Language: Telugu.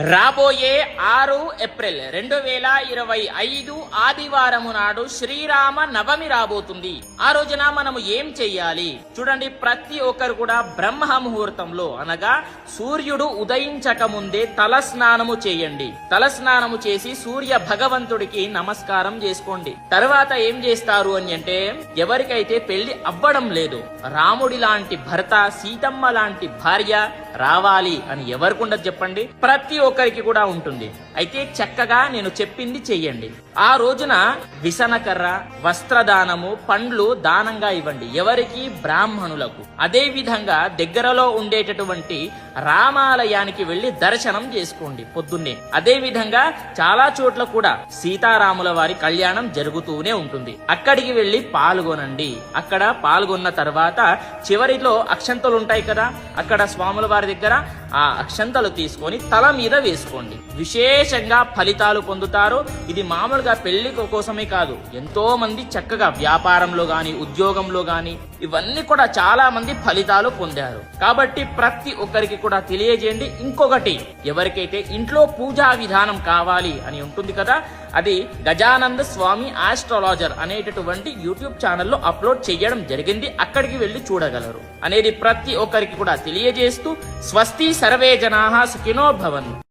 రాబోయే 6 ఏప్రిల్ 2025 ఆదివారము నాడు శ్రీరామ నవమి రాబోతుంది. ఆ రోజున మనము ఏం చెయ్యాలి చూడండి. ప్రతి ఒక్కరు కూడా బ్రహ్మ ముహూర్తంలో అనగా సూర్యుడు ఉదయించక ముందే తలస్నానము చేయండి. తలస్నానము చేసి సూర్య భగవంతుడికి నమస్కారం చేసుకోండి. తర్వాత ఏం చేస్తారు అని అంటే, ఎవరికైతే పెళ్లి అవ్వడం లేదు, రాముడి లాంటి భర్త, సీతమ్మ లాంటి భార్య రావాలి అని ఎవరికుండదు చెప్పండి. ప్రతి ఒక్కరికి కూడా ఉంటుంది. అయితే చక్కగా నేను చెప్పింది చెయ్యండి. ఆ రోజున విసనకర్ర, వస్త్రదానము, పండ్లు దానంగా ఇవ్వండి. ఎవరికి? బ్రాహ్మణులకు. అదే విధంగా దగ్గరలో ఉండేటటువంటి రామాలయానికి వెళ్లి దర్శనం చేసుకోండి పొద్దున్నే. అదే విధంగా చాలా చోట్ల కూడా సీతారాముల వారి కళ్యాణం జరుగుతూనే ఉంటుంది. అక్కడికి వెళ్లి పాల్గొనండి. అక్కడ పాల్గొన్న తర్వాత చివరిలో అక్షంతలు ఉంటాయి కదా, అక్కడ స్వాముల వారి దగ్గర ఆ అక్షంతలు తీసుకొని తల మీద వేసుకోండి. విశేషంగా ఫలితాలు పొందుతారు. ఇది మామూలుగా పెళ్లి కోసమే కాదు, ఎంతో మంది చక్కగా వ్యాపారంలో గాని, ఉద్యోగంలో గాని ఇవన్నీ కూడా చాలా మంది ఫలితాలు పొందారు. కాబట్టి ప్రతి ఒక్కరికి కూడా తెలియజేయండి. ఇంకొకటి, ఎవరికైతే ఇంట్లో పూజా విధానం కావాలి అని ఉంటుంది కదా, అది గజానంద స్వామి ఆస్ట్రాలజర్ అనేటటువంటి యూట్యూబ్ ఛానల్లో అప్లోడ్ చేయడం జరిగింది. అక్కడికి వెళ్లి చూడగలరు అనేది ప్రతి ఒక్కరికి కూడా తెలియజేస్తూ, స్వస్తి సర్వే జనాః సుఖినో భవంతు.